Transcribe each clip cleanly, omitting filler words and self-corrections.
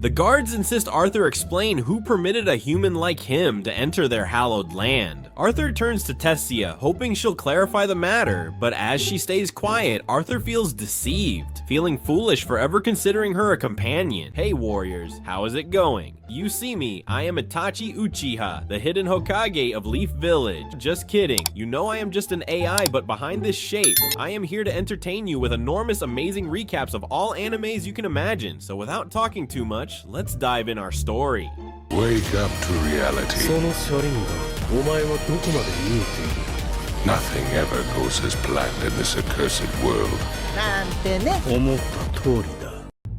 The guards insist Arthur explain who permitted a human like him to enter their hallowed land. Arthur turns to Tessia, hoping she'll clarify the matter, but as she stays quiet, Arthur feels deceived, feeling foolish for ever considering her a companion. Hey warriors, how is it going? You see me, I am Itachi Uchiha, the hidden Hokage of Leaf Village. Just kidding, you know I am just an AI, but behind this shape, I am here to entertain you with enormous amazing recaps of all animes you can imagine. So without talking too much, let's dive in our story. Wake up to reality. Nothing ever goes as planned in this accursed world.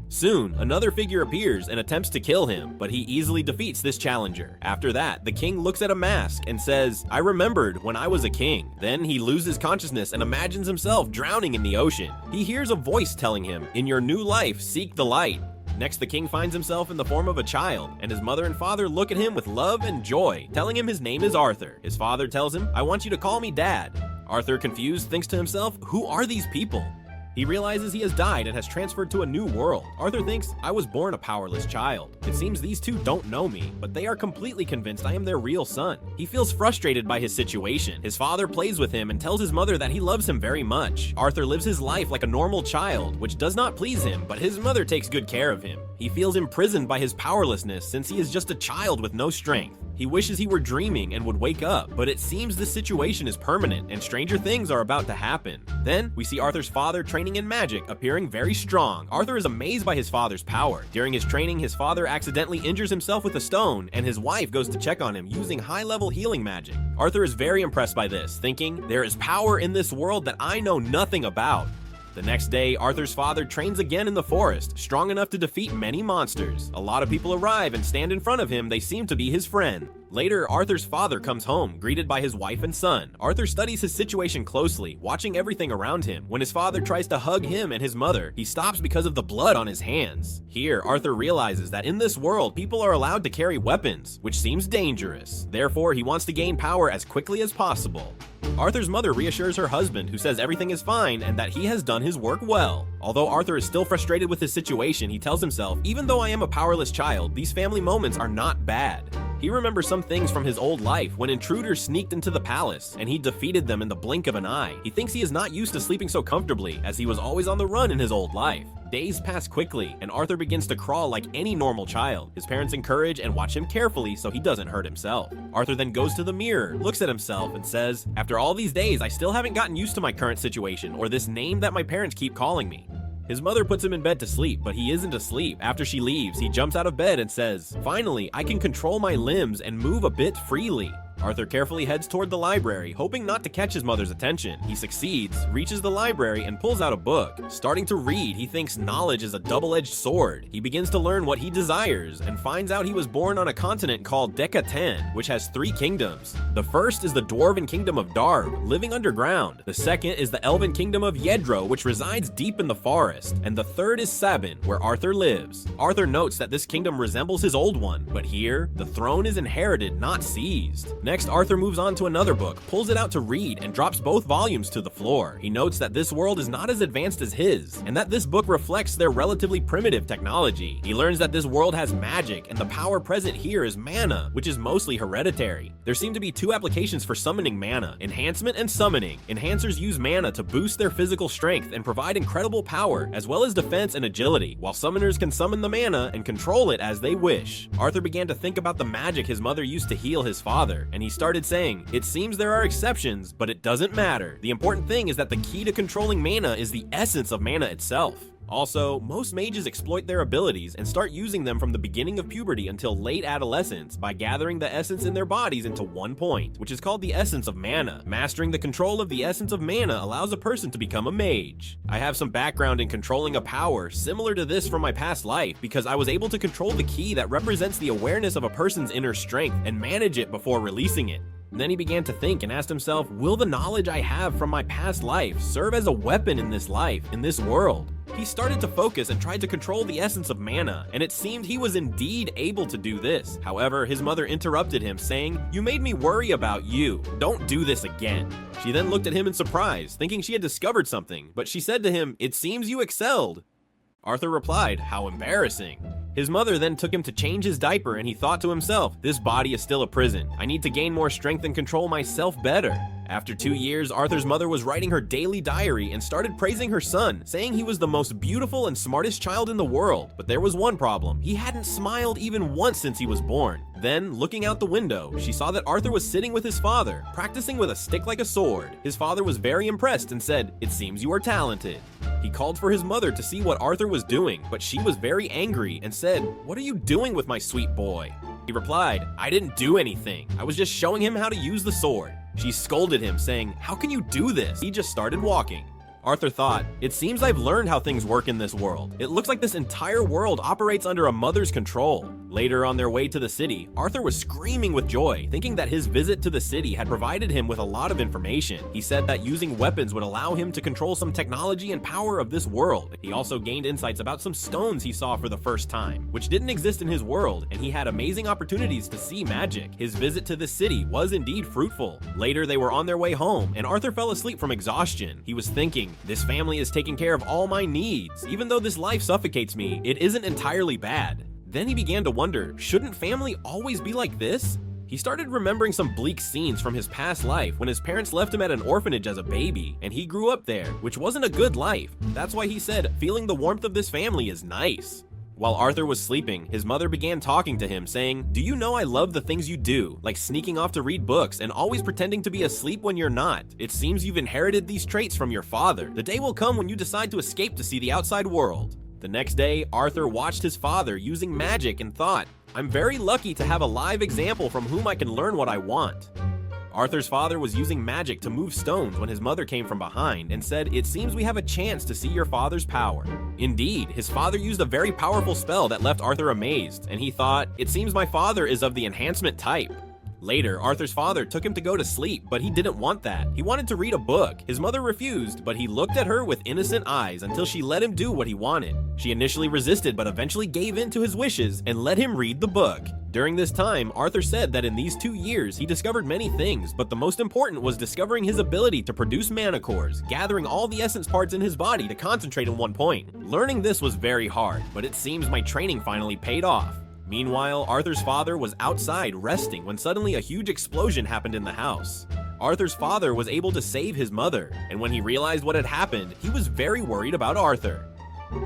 Soon, another figure appears and attempts to kill him, but he easily defeats this challenger. After that, the king looks at a mask and says, I remembered when I was a king. Then he loses consciousness and imagines himself drowning in the ocean. He hears a voice telling him, in your new life, seek the light. Next, the king finds himself in the form of a child, and his mother and father look at him with love and joy, telling him his name is Arthur. His father tells him, I want you to call me Dad. Arthur, confused, thinks to himself, who are these people? He realizes he has died and has transferred to a new world. Arthur thinks, I was born a powerless child. It seems these two don't know me, but they are completely convinced I am their real son. He feels frustrated by his situation. His father plays with him and tells his mother that he loves him very much. Arthur lives his life like a normal child, which does not please him, but his mother takes good care of him. He feels imprisoned by his powerlessness since he is just a child with no strength. He wishes he were dreaming and would wake up, but it seems this situation is permanent and stranger things are about to happen. Then, we see Arthur's father training in magic, appearing very strong. Arthur is amazed by his father's power. During his training, his father accidentally injures himself with a stone, and his wife goes to check on him using high-level healing magic. Arthur is very impressed by this, thinking, there is power in this world that I know nothing about. The next day, Arthur's father trains again in the forest, strong enough to defeat many monsters. A lot of people arrive and stand in front of him. They seem to be his friend. Later, Arthur's father comes home, greeted by his wife and son. Arthur studies his situation closely, watching everything around him. When his father tries to hug him and his mother, he stops because of the blood on his hands. Here, Arthur realizes that in this world, people are allowed to carry weapons, which seems dangerous. Therefore, he wants to gain power as quickly as possible. Arthur's mother reassures her husband, who says everything is fine and that he has done his work well. Although Arthur is still frustrated with his situation, he tells himself, even though I am a powerless child, these family moments are not bad. He remembers some things from his old life when intruders sneaked into the palace and he defeated them in the blink of an eye. He thinks he is not used to sleeping so comfortably as he was always on the run in his old life. Days pass quickly and Arthur begins to crawl like any normal child. His parents encourage and watch him carefully so he doesn't hurt himself. Arthur then goes to the mirror, looks at himself and says, after all these days, I still haven't gotten used to my current situation or this name that my parents keep calling me. His mother puts him in bed to sleep, but he isn't asleep. After she leaves, he jumps out of bed and says, finally, I can control my limbs and move a bit freely. Arthur carefully heads toward the library, hoping not to catch his mother's attention. He succeeds, reaches the library, and pulls out a book. Starting to read, he thinks knowledge is a double-edged sword. He begins to learn what he desires, and finds out he was born on a continent called Deka-ten, which has 3 kingdoms. The first is the Dwarven Kingdom of Darb, living underground. The second is the Elven Kingdom of Yedro, which resides deep in the forest. And the third is Sabin, where Arthur lives. Arthur notes that this kingdom resembles his old one, but here, the throne is inherited, not seized. Next, Arthur moves on to another book, pulls it out to read, and drops both volumes to the floor. He notes that this world is not as advanced as his, and that this book reflects their relatively primitive technology. He learns that this world has magic, and the power present here is mana, which is mostly hereditary. There seem to be 2 applications for summoning mana, enhancement and summoning. Enhancers use mana to boost their physical strength and provide incredible power, as well as defense and agility, while summoners can summon the mana and control it as they wish. Arthur began to think about the magic his mother used to heal his father, and he started saying, it seems there are exceptions, but it doesn't matter. The important thing is that the key to controlling mana is the essence of mana itself. Also, most mages exploit their abilities and start using them from the beginning of puberty until late adolescence by gathering the essence in their bodies into one point, which is called the essence of mana. Mastering the control of the essence of mana allows a person to become a mage. I have some background in controlling a power similar to this from my past life because I was able to control the key that represents the awareness of a person's inner strength and manage it before releasing it. Then he began to think and asked himself, will the knowledge I have from my past life serve as a weapon in this life, in this world? He started to focus and tried to control the essence of mana, and it seemed he was indeed able to do this. However, his mother interrupted him, saying, you made me worry about you. Don't do this again. She then looked at him in surprise, thinking she had discovered something, but she said to him, it seems you excelled. Arthur replied, how embarrassing. His mother then took him to change his diaper, and he thought to himself, this body is still a prison. I need to gain more strength and control myself better. After 2 years, Arthur's mother was writing her daily diary and started praising her son, saying he was the most beautiful and smartest child in the world. But there was one problem. He hadn't smiled even once since he was born. Then, looking out the window, she saw that Arthur was sitting with his father, practicing with a stick like a sword. His father was very impressed and said, "It seems you are talented." He called for his mother to see what Arthur was doing, but she was very angry and said, "What are you doing with my sweet boy?" He replied, "I didn't do anything. I was just showing him how to use the sword." She scolded him, saying, "How can you do this?" He just started walking. Arthur thought, "It seems I've learned how things work in this world. It looks like this entire world operates under a mother's control." Later, on their way to the city, Arthur was screaming with joy, thinking that his visit to the city had provided him with a lot of information. He said that using weapons would allow him to control some technology and power of this world. He also gained insights about some stones he saw for the first time, which didn't exist in his world, and he had amazing opportunities to see magic. His visit to the city was indeed fruitful. Later, they were on their way home, and Arthur fell asleep from exhaustion. He was thinking, this family is taking care of all my needs. Even though this life suffocates me, it isn't entirely bad. Then he began to wonder, shouldn't family always be like this? He started remembering some bleak scenes from his past life when his parents left him at an orphanage as a baby, and he grew up there, which wasn't a good life. That's why he said, feeling the warmth of this family is nice. While Arthur was sleeping, his mother began talking to him, saying, "Do you know I love the things you do, like sneaking off to read books and always pretending to be asleep when you're not? It seems you've inherited these traits from your father. The day will come when you decide to escape to see the outside world." The next day, Arthur watched his father using magic and thought, "I'm very lucky to have a live example from whom I can learn what I want." Arthur's father was using magic to move stones when his mother came from behind and said, "It seems we have a chance to see your father's power." Indeed, his father used a very powerful spell that left Arthur amazed, and he thought, "It seems my father is of the enhancement type." Later, Arthur's father took him to go to sleep, but he didn't want that. He wanted to read a book. His mother refused, but he looked at her with innocent eyes until she let him do what he wanted. She initially resisted, but eventually gave in to his wishes and let him read the book. During this time, Arthur said that in these 2 years, he discovered many things, but the most important was discovering his ability to produce mana cores, gathering all the essence parts in his body to concentrate in one point. Learning this was very hard, but it seems my training finally paid off. Meanwhile, Arthur's father was outside resting when suddenly a huge explosion happened in the house. Arthur's father was able to save his mother, and when he realized what had happened, he was very worried about Arthur.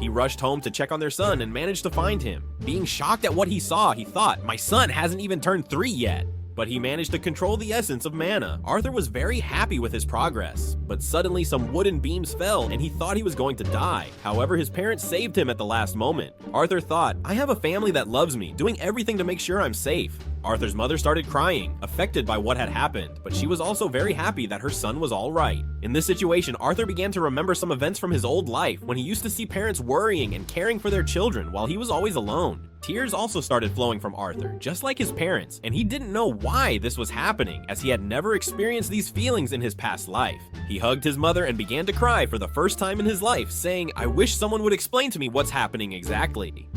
He rushed home to check on their son and managed to find him. Being shocked at what he saw, he thought, "My son hasn't even turned 3 yet." But he managed to control the essence of mana. Arthur was very happy with his progress, but suddenly some wooden beams fell and he thought he was going to die. However, his parents saved him at the last moment. Arthur thought, "I have a family that loves me, doing everything to make sure I'm safe." Arthur's mother started crying, affected by what had happened, but she was also very happy that her son was all right. In this situation, Arthur began to remember some events from his old life when he used to see parents worrying and caring for their children while he was always alone. Tears also started flowing from Arthur, just like his parents, and he didn't know why this was happening, as he had never experienced these feelings in his past life. He hugged his mother and began to cry for the first time in his life, saying, "I wish someone would explain to me what's happening exactly."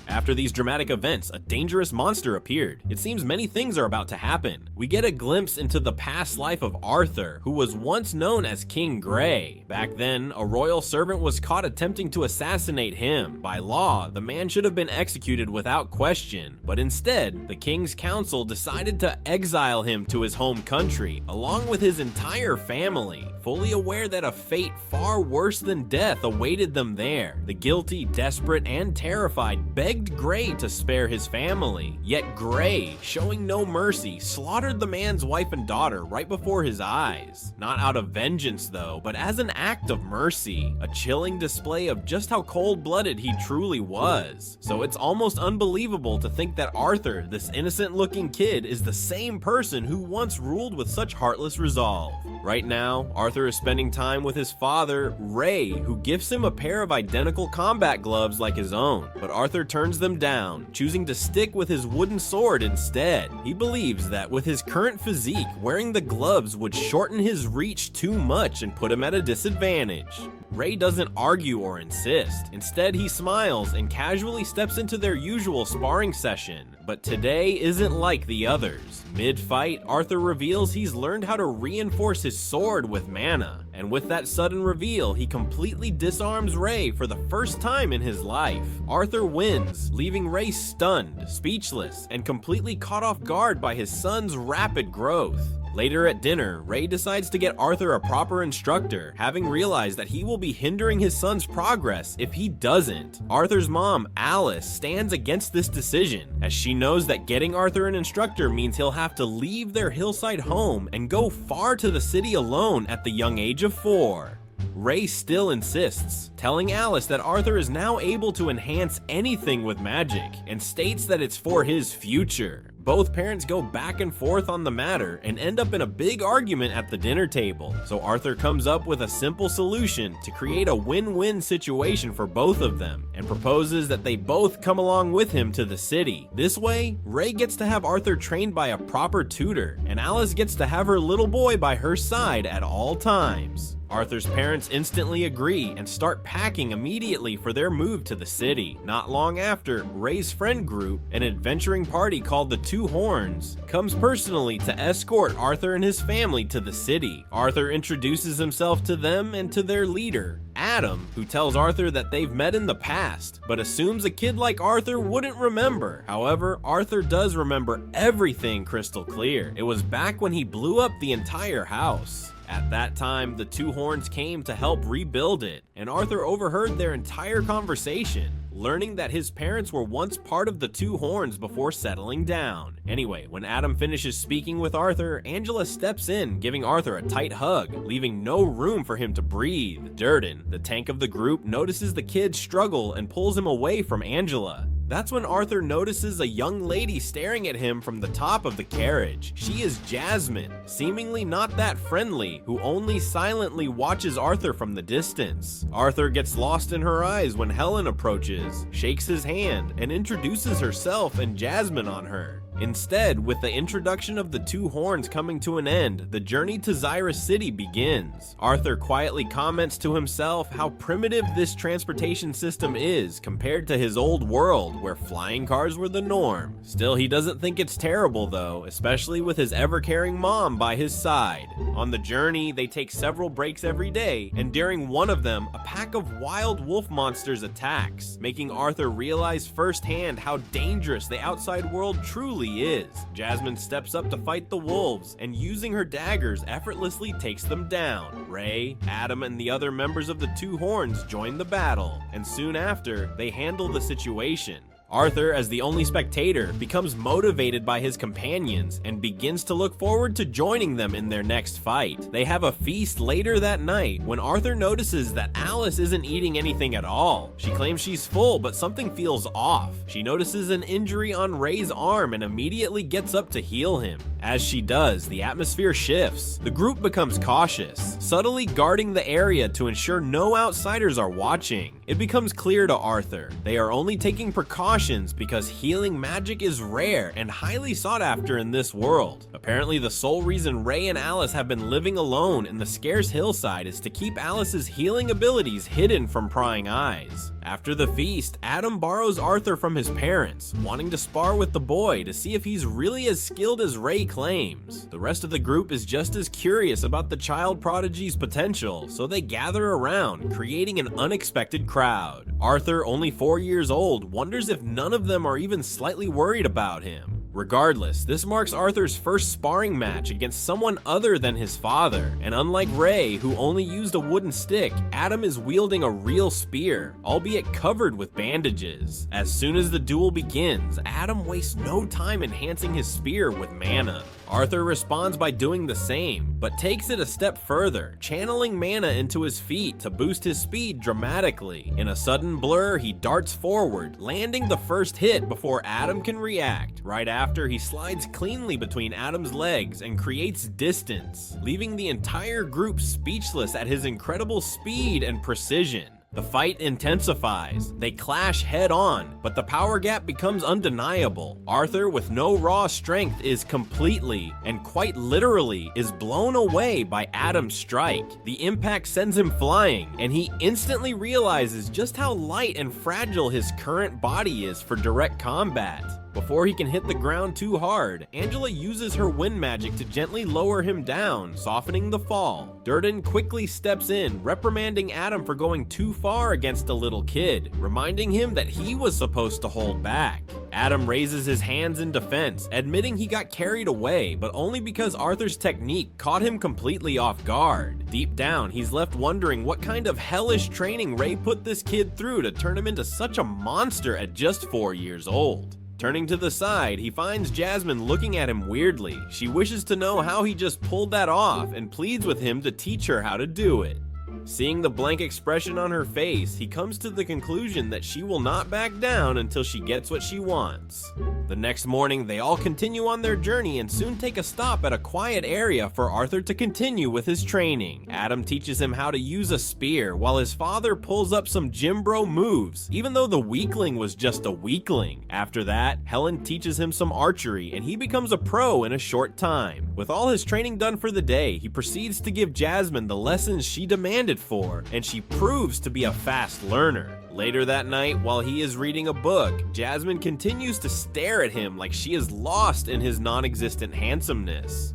After these dramatic events, a dangerous monster appeared. It seems many things are about to happen. We get a glimpse into the past life of Arthur, who was once known as King Gray. Back then, a royal servant was caught attempting to assassinate him. By law, the man should have been executed without question, but instead, the king's council decided to exile him to his home country, along with his entire family, fully aware that a fate far worse than death awaited them there. The guilty, desperate, and terrified begged Gray to spare his family. Yet Gray, showing no mercy, slaughtered the man's wife and daughter right before his eyes. Not out of vengeance though, but as an act of mercy. A chilling display of just how cold-blooded he truly was. So it's almost unbelievable to think that Arthur, this innocent-looking kid, is the same person who once ruled with such heartless resolve. Right now, Arthur is spending time with his father, Ray, who gifts him a pair of identical combat gloves like his own. But Arthur turns them down, choosing to stick with his wooden sword instead. He believes that with his current physique, wearing the gloves would shorten his reach too much and put him at a disadvantage. Ray doesn't argue or insist. Instead, he smiles and casually steps into their usual sparring session. But today isn't like the others. Mid-fight, Arthur reveals he's learned how to reinforce his sword with mana, and with that sudden reveal, he completely disarms Rei for the first time in his life. Arthur wins, leaving Rei stunned, speechless, and completely caught off guard by his son's rapid growth. Later at dinner, Rei decides to get Arthur a proper instructor, having realized that he will be hindering his son's progress if he doesn't. Arthur's mom, Alice, stands against this decision, as she knows that getting Arthur an instructor means he'll have to leave their hillside home and go far to the city alone at the young age of 4. Rei still insists, telling Alice that Arthur is now able to enhance anything with magic, and states that it's for his future. Both parents go back and forth on the matter and end up in a big argument at the dinner table, so Arthur comes up with a simple solution to create a win-win situation for both of them, and proposes that they both come along with him to the city. This way, Rei gets to have Arthur trained by a proper tutor, and Alice gets to have her little boy by her side at all times. Arthur's parents instantly agree and start packing immediately for their move to the city. Not long after, Rei's friend group, an adventuring party called the Two Horns, comes personally to escort Arthur and his family to the city. Arthur introduces himself to them and to their leader, Adam, who tells Arthur that they've met in the past, but assumes a kid like Arthur wouldn't remember. However, Arthur does remember everything crystal clear. It was back when he blew up the entire house. At that time, the Two Horns came to help rebuild it, and Arthur overheard their entire conversation, learning that his parents were once part of the Two Horns before settling down. Anyway, when Adam finishes speaking with Arthur, Angela steps in, giving Arthur a tight hug, leaving no room for him to breathe. Durden, the tank of the group, notices the kid struggle and pulls him away from Angela. That's when Arthur notices a young lady staring at him from the top of the carriage. She is Jasmine, seemingly not that friendly, who only silently watches Arthur from the distance. Arthur gets lost in her eyes when Helen approaches, shakes his hand, and introduces herself and Jasmine on her. Instead, with the introduction of the Two Horns coming to an end, the journey to Zyra City begins. Arthur quietly comments to himself how primitive this transportation system is compared to his old world, where flying cars were the norm. Still, he doesn't think it's terrible though, especially with his ever-caring mom by his side. On the journey, they take several breaks every day, and during one of them, a pack of wild wolf monsters attacks, making Arthur realize firsthand how dangerous the outside world truly is. Jasmine steps up to fight the wolves, and using her daggers effortlessly takes them down. Rei, Adam, and the other members of the Two Horns join the battle, and soon after, they handle the situation. Arthur, as the only spectator, becomes motivated by his companions and begins to look forward to joining them in their next fight. They have a feast later that night when Arthur notices that Alice isn't eating anything at all. She claims she's full, but something feels off. She notices an injury on Rei's arm and immediately gets up to heal him. As she does, the atmosphere shifts. The group becomes cautious, subtly guarding the area to ensure no outsiders are watching. It becomes clear to Arthur they are only taking precautions because healing magic is rare and highly sought after in this world. Apparently, the sole reason Rei and Alice have been living alone in the scarce hillside is to keep Alice's healing abilities hidden from prying eyes. After the feast, Adam borrows Arthur from his parents, wanting to spar with the boy to see if he's really as skilled as Rei claims. The rest of the group is just as curious about the child prodigy's potential, so they gather around, creating an unexpected crowd. Arthur, only 4 years old, wonders if none of them are even slightly worried about him. Regardless, this marks Arthur's first sparring match against someone other than his father, and unlike Rei, who only used a wooden stick, Adam is wielding a real spear, albeit covered with bandages. As soon as the duel begins, Adam wastes no time enhancing his spear with mana. Arthur responds by doing the same, but takes it a step further, channeling mana into his feet to boost his speed dramatically. In a sudden blur, he darts forward, landing the first hit before Adam can react. Right after, he slides cleanly between Adam's legs and creates distance, leaving the entire group speechless at his incredible speed and precision. The fight intensifies, they clash head on, but the power gap becomes undeniable. Arthur, with no raw strength, is completely, and quite literally, is blown away by Adam's strike. The impact sends him flying, and he instantly realizes just how light and fragile his current body is for direct combat. Before he can hit the ground too hard, Angela uses her wind magic to gently lower him down, softening the fall. Durden quickly steps in, reprimanding Adam for going too far against a little kid, reminding him that he was supposed to hold back. Adam raises his hands in defense, admitting he got carried away, but only because Arthur's technique caught him completely off guard. Deep down, he's left wondering what kind of hellish training Ray put this kid through to turn him into such a monster at just 4 years old. Turning to the side, he finds Jasmine looking at him weirdly. She wishes to know how he just pulled that off and pleads with him to teach her how to do it. Seeing the blank expression on her face, he comes to the conclusion that she will not back down until she gets what she wants. The next morning, they all continue on their journey and soon take a stop at a quiet area for Arthur to continue with his training. Adam teaches him how to use a spear, while his father pulls up some gym bro moves, even though the weakling was just a weakling. After that, Helen teaches him some archery, and he becomes a pro in a short time. With all his training done for the day, he proceeds to give Jasmine the lessons she demanded for, and she proves to be a fast learner. Later that night, while he is reading a book, Jasmine continues to stare at him like she is lost in his non-existent handsomeness.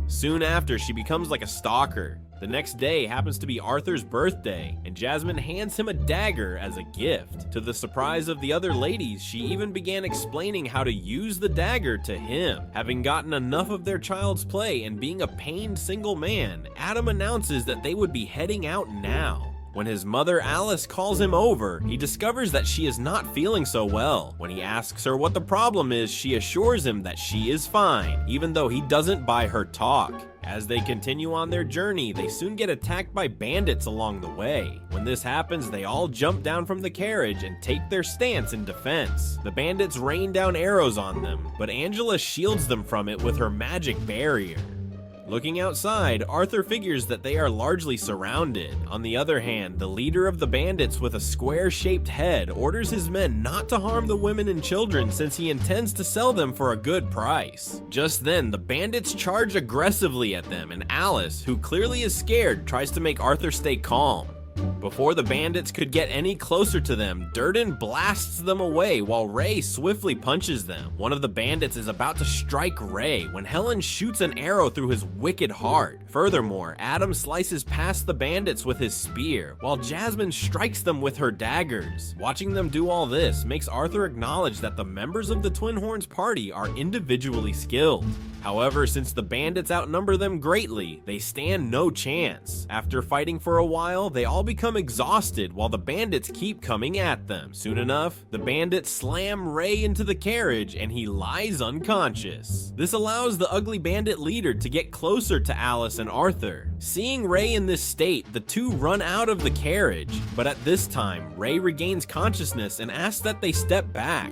Soon after, she becomes like a stalker. The next day happens to be Arthur's birthday, and Jasmine hands him a dagger as a gift. To the surprise of the other ladies, she even began explaining how to use the dagger to him. Having gotten enough of their child's play and being a pained single man, Adam announces that they would be heading out now. When his mother Alice calls him over, he discovers that she is not feeling so well. When he asks her what the problem is, she assures him that she is fine, even though he doesn't buy her talk. As they continue on their journey, they soon get attacked by bandits along the way. When this happens, they all jump down from the carriage and take their stance in defense. The bandits rain down arrows on them, but Angela shields them from it with her magic barrier. Looking outside, Arthur figures that they are largely surrounded. On the other hand, the leader of the bandits with a square-shaped head orders his men not to harm the women and children since he intends to sell them for a good price. Just then, the bandits charge aggressively at them, and Alice, who clearly is scared, tries to make Arthur stay calm. Before the bandits could get any closer to them, Durden blasts them away while Ray swiftly punches them. One of the bandits is about to strike Ray when Helen shoots an arrow through his wicked heart. Furthermore, Adam slices past the bandits with his spear, while Jasmine strikes them with her daggers. Watching them do all this makes Arthur acknowledge that the members of the Twin Horns party are individually skilled. However, since the bandits outnumber them greatly, they stand no chance. After fighting for a while, they all become exhausted while the bandits keep coming at them. Soon enough, the bandits slam Ray into the carriage and he lies unconscious. This allows the ugly bandit leader to get closer to Alice and Arthur. Seeing Ray in this state, the two run out of the carriage, but at this time, Ray regains consciousness and asks that they step back.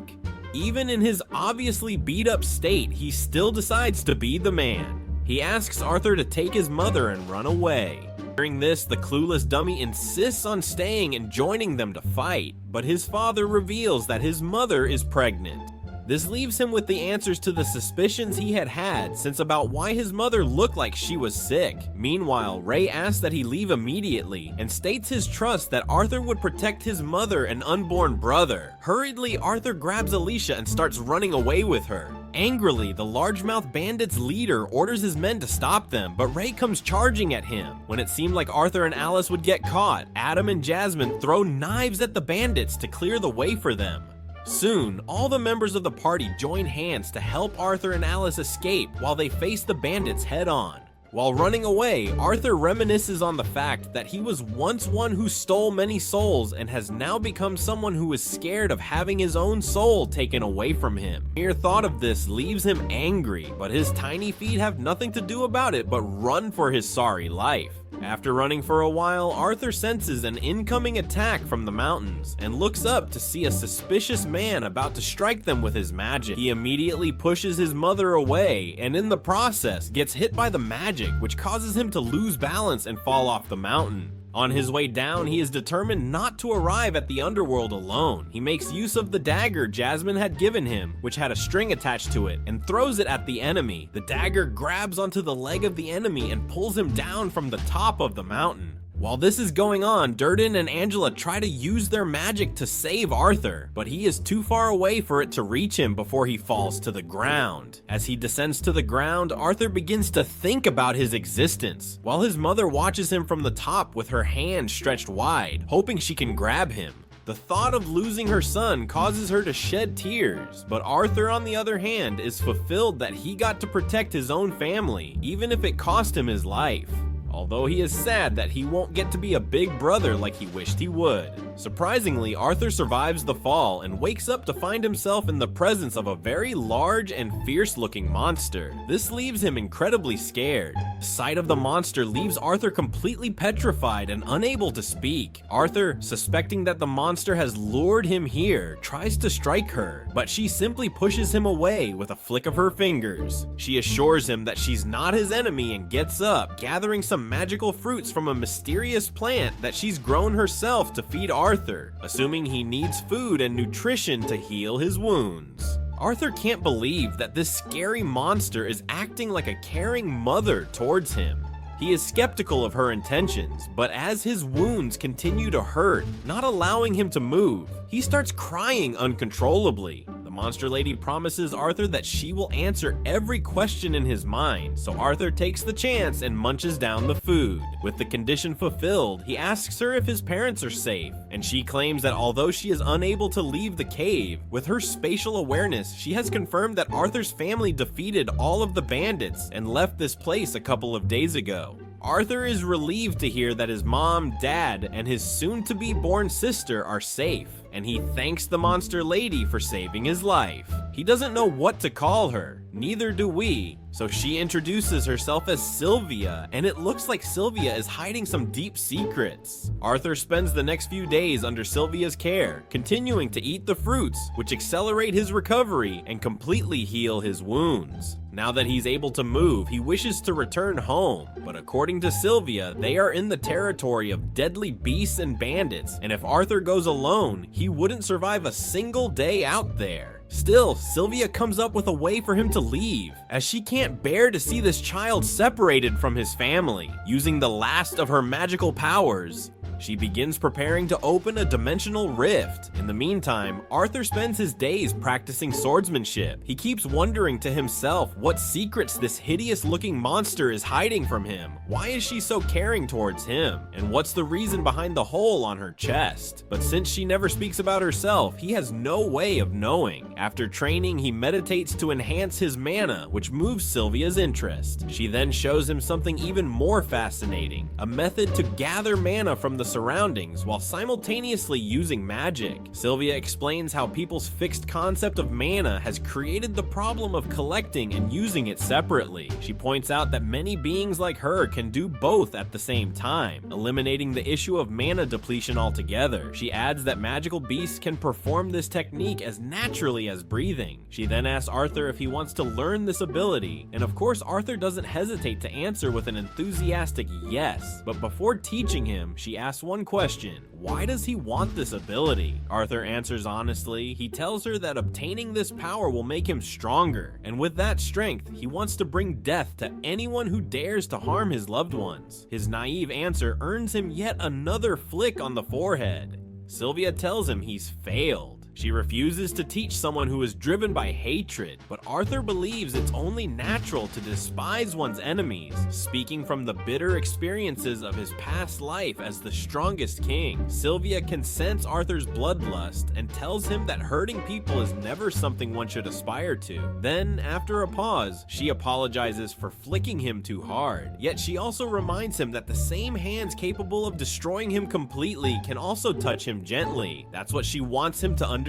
Even in his obviously beat up state, he still decides to be the man. He asks Arthur to take his mother and run away. During this, the clueless dummy insists on staying and joining them to fight, but his father reveals that his mother is pregnant. This leaves him with the answers to the suspicions he had since about why his mother looked like she was sick. Meanwhile, Ray asks that he leave immediately and states his trust that Arthur would protect his mother and unborn brother. Hurriedly, Arthur grabs Alicia and starts running away with her. Angrily, the largemouth bandit's leader orders his men to stop them, but Ray comes charging at him. When it seemed like Arthur and Alice would get caught, Adam and Jasmine throw knives at the bandits to clear the way for them. Soon, all the members of the party join hands to help Arthur and Alice escape while they face the bandits head on. While running away, Arthur reminisces on the fact that he was once one who stole many souls and has now become someone who is scared of having his own soul taken away from him. Mere thought of this leaves him angry, but his tiny feet have nothing to do about it but run for his sorry life. After running for a while, Arthur senses an incoming attack from the mountains and looks up to see a suspicious man about to strike them with his magic. He immediately pushes his mother away and in the process gets hit by the magic, which causes him to lose balance and fall off the mountain. On his way down, he is determined not to arrive at the underworld alone. He makes use of the dagger Jasmine had given him, which had a string attached to it, and throws it at the enemy. The dagger grabs onto the leg of the enemy and pulls him down from the top of the mountain. While this is going on, Durden and Angela try to use their magic to save Arthur, but he is too far away for it to reach him before he falls to the ground. As he descends to the ground, Arthur begins to think about his existence, while his mother watches him from the top with her hand stretched wide, hoping she can grab him. The thought of losing her son causes her to shed tears, but Arthur, on the other hand, is fulfilled that he got to protect his own family, even if it cost him his life. Although he is sad that he won't get to be a big brother like he wished he would. Surprisingly, Arthur survives the fall and wakes up to find himself in the presence of a very large and fierce-looking monster. This leaves him incredibly scared. The sight of the monster leaves Arthur completely petrified and unable to speak. Arthur, suspecting that the monster has lured him here, tries to strike her, but she simply pushes him away with a flick of her fingers. She assures him that she's not his enemy and gets up, gathering some magical fruits from a mysterious plant that she's grown herself to feed Arthur, assuming he needs food and nutrition to heal his wounds. Arthur can't believe that this scary monster is acting like a caring mother towards him. He is skeptical of her intentions, but as his wounds continue to hurt, not allowing him to move, he starts crying uncontrollably. The monster lady promises Arthur that she will answer every question in his mind, so Arthur takes the chance and munches down the food. With the condition fulfilled, he asks her if his parents are safe, and she claims that although she is unable to leave the cave, with her spatial awareness, she has confirmed that Arthur's family defeated all of the bandits and left this place a couple of days ago. Arthur is relieved to hear that his mom, dad, and his soon-to-be born sister are safe, and he thanks the monster lady for saving his life. He doesn't know what to call her, neither do we, so she introduces herself as Sylvia, and it looks like Sylvia is hiding some deep secrets. Arthur spends the next few days under Sylvia's care, continuing to eat the fruits, which accelerate his recovery and completely heal his wounds. Now that he's able to move, he wishes to return home, but according to Sylvia, they are in the territory of deadly beasts and bandits, and if Arthur goes alone, he wouldn't survive a single day out there. Still, Sylvia comes up with a way for him to leave, as she can't bear to see this child separated from his family. Using the last of her magical powers, she begins preparing to open a dimensional rift. In the meantime, Arthur spends his days practicing swordsmanship. He keeps wondering to himself what secrets this hideous-looking monster is hiding from him. Why is she so caring towards him? And what's the reason behind the hole on her chest? But since she never speaks about herself, he has no way of knowing. After training, he meditates to enhance his mana, which moves Sylvia's interest. She then shows him something even more fascinating, a method to gather mana from the surroundings while simultaneously using magic. Sylvia explains how people's fixed concept of mana has created the problem of collecting and using it separately. She points out that many beings like her can do both at the same time, eliminating the issue of mana depletion altogether. She adds that magical beasts can perform this technique as naturally as breathing. She then asks Arthur if he wants to learn this ability, and of course Arthur doesn't hesitate to answer with an enthusiastic yes. But before teaching him, she asks one question: why does he want this ability? Arthur answers honestly. He tells her that obtaining this power will make him stronger, and with that strength, he wants to bring death to anyone who dares to harm his loved ones. His naive answer earns him yet another flick on the forehead. Sylvia tells him he's failed. She refuses to teach someone who is driven by hatred, but Arthur believes it's only natural to despise one's enemies, speaking from the bitter experiences of his past life as the strongest king. Sylvia can sense Arthur's bloodlust and tells him that hurting people is never something one should aspire to. Then, after a pause, she apologizes for flicking him too hard, yet she also reminds him that the same hands capable of destroying him completely can also touch him gently. That's what she wants him to understand.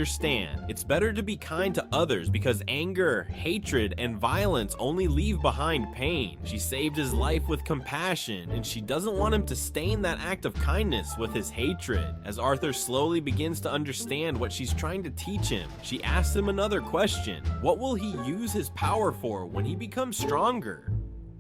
It's better to be kind to others because anger, hatred, and violence only leave behind pain. She saved his life with compassion, and she doesn't want him to stain that act of kindness with his hatred. As Arthur slowly begins to understand what she's trying to teach him, she asks him another question: what will he use his power for when he becomes stronger?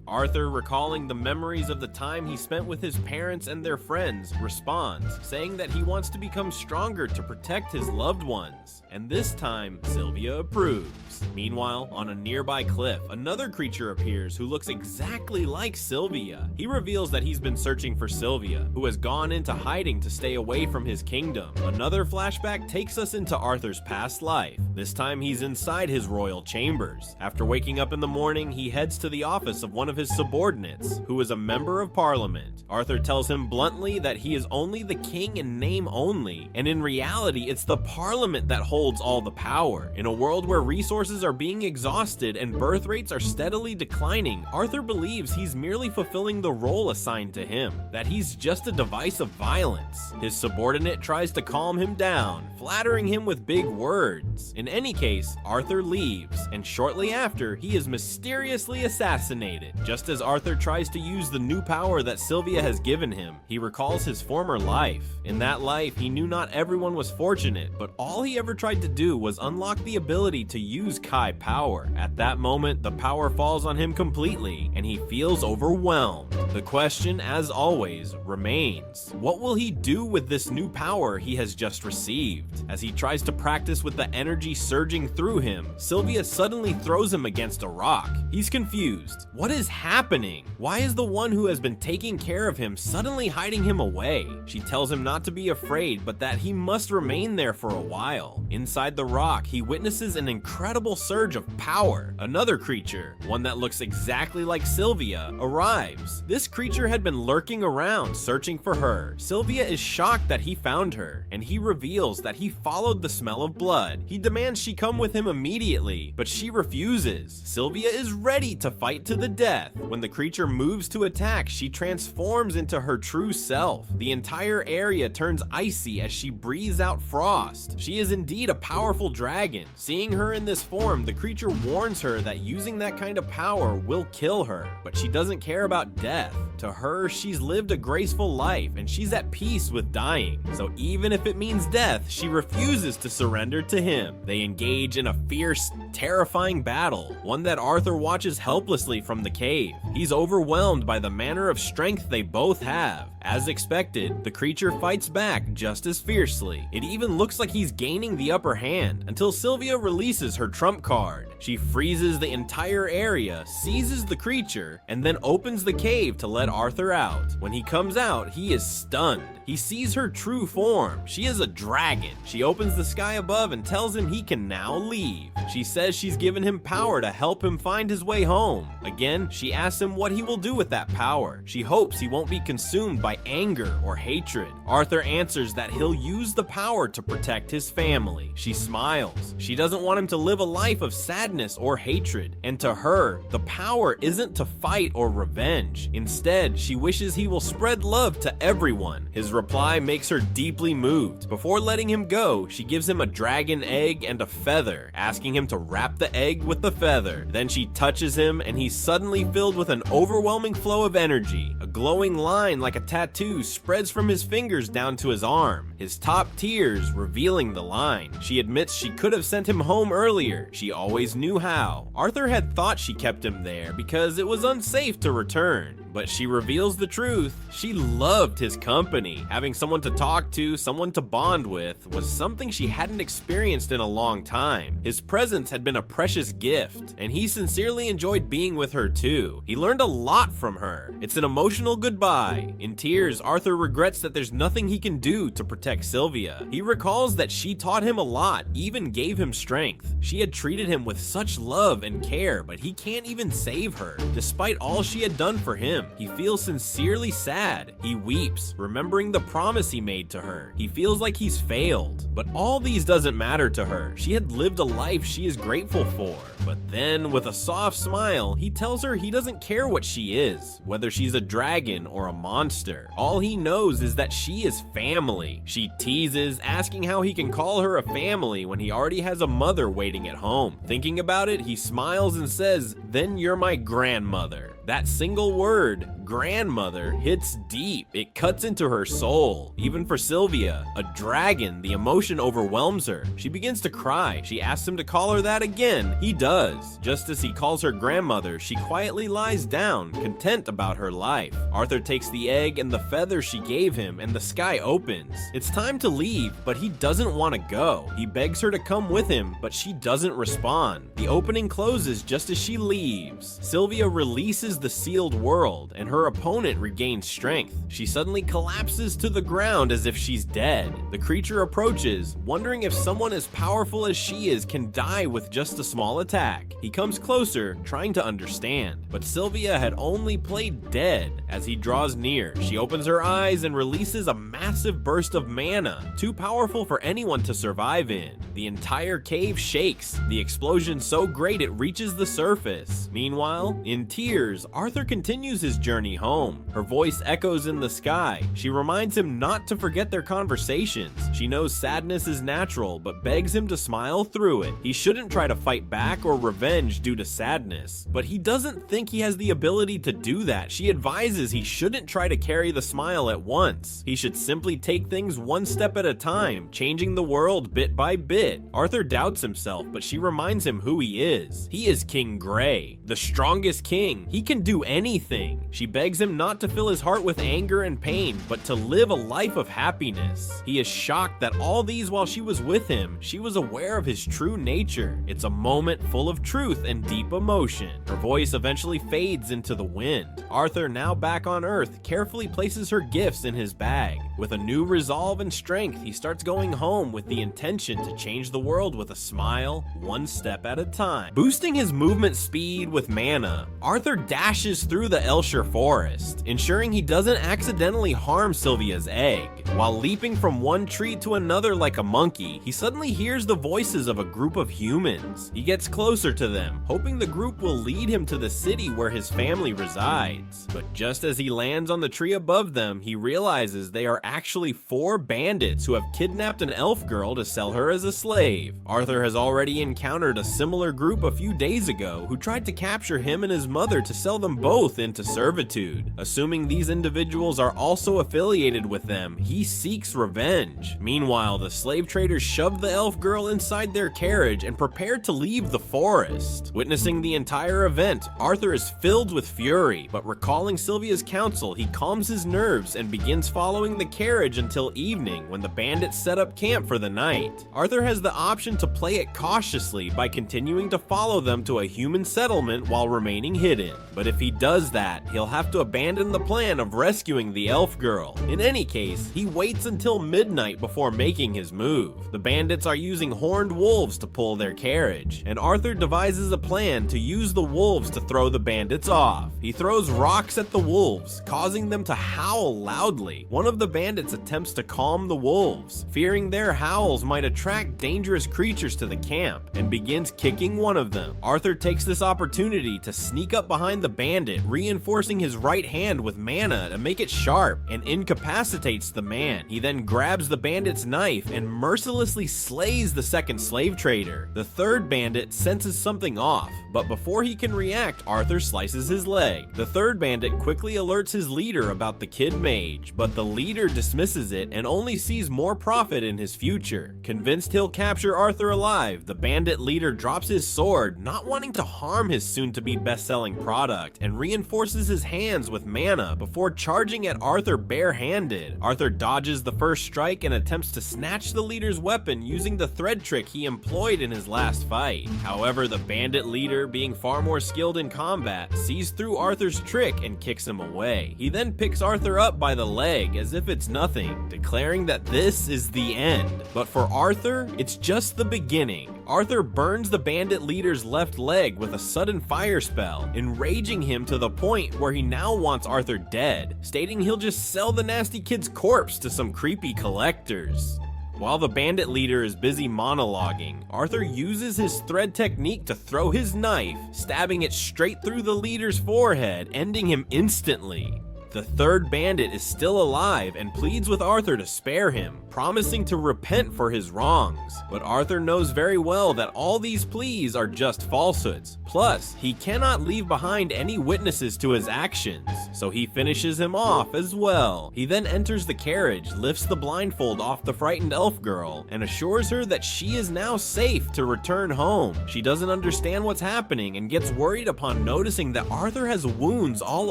Arthur, recalling the memories of the time he spent with his parents and their friends, responds, saying that he wants to become stronger to protect his loved ones. and this time Sylvia approves. Meanwhile, on a nearby cliff, another creature appears who looks exactly like Sylvia. He reveals that he's been searching for Sylvia, who has gone into hiding to stay away from his kingdom. Another flashback takes us into Arthur's past life. This time he's inside his royal chambers. After waking up in the morning, he heads to the office of one of his subordinates, who is a member of parliament. Arthur tells him bluntly that he is only the king in name only, and in reality it's the parliament that holds all the power. In a world where resources are being exhausted and birth rates are steadily declining, Arthur believes he's merely fulfilling the role assigned to him, that he's just a device of violence. His subordinate tries to calm him down, flattering him with big words. In any case, Arthur leaves, and shortly after, he is mysteriously assassinated. Just as Arthur tries to use the new power that Sylvia has given him, he recalls his former life. In that life, he knew not everyone was fortunate, but all he ever tried to do was unlock the ability to use Kai power. At that moment, the power falls on him completely, and he feels overwhelmed. The question, as always, remains: what will he do with this new power he has just received? As he tries to practice with the energy surging through him, Sylvia suddenly throws him against a rock. He's confused. What is happening? Why is the one who has been taking care of him suddenly hiding him away? She tells him not to be afraid, but that he must remain there for a while. Inside the rock, he witnesses an incredible surge of power. Another creature, one that looks exactly like Sylvia, arrives. This creature had been lurking around, searching for her. Sylvia is shocked that he found her, and he reveals that he followed the smell of blood. He demands she come with him immediately, but she refuses. Sylvia is ready to fight to the death. When the creature moves to attack, she transforms into her true self. The entire area turns icy as she breathes out frost. She is indeed a powerful dragon. Seeing her in this form, the creature warns her that using that kind of power will kill her, but she doesn't care about death. To her, she's lived a graceful life, and she's at peace with dying. So even if it means death, she refuses to surrender to him. They engage in a fierce, terrifying battle, one that Arthur watches helplessly from the cave. He's overwhelmed by the manner of strength they both have. As expected, the creature fights back just as fiercely. It even looks like he's gaining the upper hand, until Sylvia releases her trump card. She freezes the entire area, seizes the creature, and then opens the cave to let Arthur out. When he comes out, he is stunned. He sees her true form. She is a dragon. She opens the sky above and tells him he can now leave. She says she's given him power to help him find his way home. Again, she asks him what he will do with that power. She hopes he won't be consumed by anger or hatred. Arthur answers that he'll use the power to protect his family. She smiles. She doesn't want him to live a life of sadness or hatred. And to her, the power isn't to fight or revenge. Instead, she wishes he will spread love to everyone. His reply makes her deeply moved. Before letting him go, she gives him a dragon egg and a feather, asking him to wrap the egg with the feather. Then she touches him, and he's suddenly filled with an overwhelming flow of energy. A glowing line like a tattoo spreads from his fingers down to his arm, his top tears revealing the line. She admits she could have sent him home earlier. She always knew how. Arthur had thought she kept him there because it was unsafe to return. But she reveals the truth. She loved his company. Having someone to talk to, someone to bond with, was something she hadn't experienced in a long time. His presence had been a precious gift, and he sincerely enjoyed being with her too. He learned a lot from her. It's an emotional goodbye. In tears, Arthur regrets that there's nothing he can do to protect Sylvia. He recalls that she taught him a lot, even gave him strength. She had treated him with such love and care, but he can't even save her. Despite all she had done for him, he feels sincerely sad. He weeps, remembering the promise he made to her. He feels like he's failed. But all these doesn't matter to her. She had lived a life she is grateful for. But then, with a soft smile, he tells her he doesn't care what she is, whether she's a dragon or a monster. All he knows is that she is family. She teases, asking how he can call her a family when he already has a mother waiting at home. Thinking about it, he smiles and says, "Then you're my grandmother." That single word, grandmother, hits deep. It cuts into her soul. Even for Sylvia, a dragon, the emotion overwhelms her. She begins to cry. She asks him to call her that again. He does. Just as he calls her grandmother, she quietly lies down, content about her life. Arthur takes the egg and the feather she gave him, and the sky opens. It's time to leave, but he doesn't want to go. He begs her to come with him, but she doesn't respond. The opening closes just as she leaves. Sylvia releases the sealed world, and her opponent regains strength. She suddenly collapses to the ground as if she's dead. The creature approaches, wondering if someone as powerful as she is can die with just a small attack. He comes closer, trying to understand, but Sylvia had only played dead. As he draws near, she opens her eyes and releases a massive burst of mana, too powerful for anyone to survive in. The entire cave shakes, the explosion so great it reaches the surface. Meanwhile, in tears, Arthur continues his journey home. Her voice echoes in the sky. She reminds him not to forget their conversations. She knows sadness is natural, but begs him to smile through it. He shouldn't try to fight back or revenge due to sadness, but he doesn't think he has the ability to do that. She advises he shouldn't try to carry the smile at once. He should simply take things one step at a time, changing the world bit by bit. Arthur doubts himself, but she reminds him who he is. He is King Gray, the strongest king. He can do anything. She begs him not to fill his heart with anger and pain, but to live a life of happiness. He is shocked that all these while she was with him, she was aware of his true nature. It's a moment full of truth and deep emotion. Her voice eventually fades into the wind. Arthur, now back on Earth, carefully places her gifts in his bag. With a new resolve and strength, he starts going home with the intention to change the world with a smile, one step at a time. Boosting his movement speed with mana, Arthur dashes through the Elshire forest, ensuring he doesn't accidentally harm Sylvia's egg. While leaping from one tree to another like a monkey, he suddenly hears the voices of a group of humans. He gets closer to them, hoping the group will lead him to the city where his family resides. But just as he lands on the tree above them, he realizes they are actually 4 bandits who have kidnapped an elf girl to sell her as a slave. Arthur has already encountered a similar group a few days ago who tried to capture him and his mother to sell them both into servitude. Assuming these individuals are also affiliated with them, he seeks revenge. Meanwhile, the slave traders shoved the elf girl inside their carriage and prepared to leave the forest. Witnessing the entire event, Arthur is filled with fury, but recalling Sylvia's counsel, he calms his nerves and begins following the carriage until evening when the bandits set up camp for the night. Arthur has the option to play it cautiously by continuing to follow them to a human settlement while remaining hidden. But if he does that, he'll have to abandon the plan of rescuing the elf girl. In any case, he waits until midnight before making his move. The bandits are using horned wolves to pull their carriage, and Arthur devises a plan to use the wolves to throw the bandits off. He throws rocks at the wolves, causing them to howl loudly. One of the bandits attempts to calm the wolves, fearing their howls might attract dangerous creatures to the camp, and begins kicking one of them. Arthur takes this opportunity to sneak up behind the bandit, reinforcing his right hand with mana to make it sharp, and incapacitates the man. He then grabs the bandit's knife and mercilessly slays the second slave trader. The third bandit senses something off, but before he can react, Arthur slices his leg. The third bandit quickly alerts his leader about the kid mage, but the leader dismisses it and only sees more profit in his future. Convinced he'll capture Arthur alive, the bandit leader drops his sword, not wanting to harm his soon-to-be best-selling product, and reinforces his hands with mana before charging at Arthur barehanded. Arthur dodges the first strike and attempts to snatch the leader's weapon using the thread trick he employed in his last fight. However, the bandit leader, being far more skilled in combat, sees through Arthur's trick and kicks him away. He then picks Arthur up by the leg as if it's nothing, declaring that this is the end. But for Arthur, it's just the beginning. Arthur burns the bandit leader's left leg with a sudden fire spell, enraging him to the point where he now wants Arthur dead, stating he'll just sell the nasty kid's corpse to some creepy collectors. While the bandit leader is busy monologuing, Arthur uses his thread technique to throw his knife, stabbing it straight through the leader's forehead, ending him instantly. The third bandit is still alive and pleads with Arthur to spare him, promising to repent for his wrongs. But Arthur knows very well that all these pleas are just falsehoods. Plus, he cannot leave behind any witnesses to his actions, so he finishes him off as well. He then enters the carriage, lifts the blindfold off the frightened elf girl, and assures her that she is now safe to return home. She doesn't understand what's happening and gets worried upon noticing that Arthur has wounds all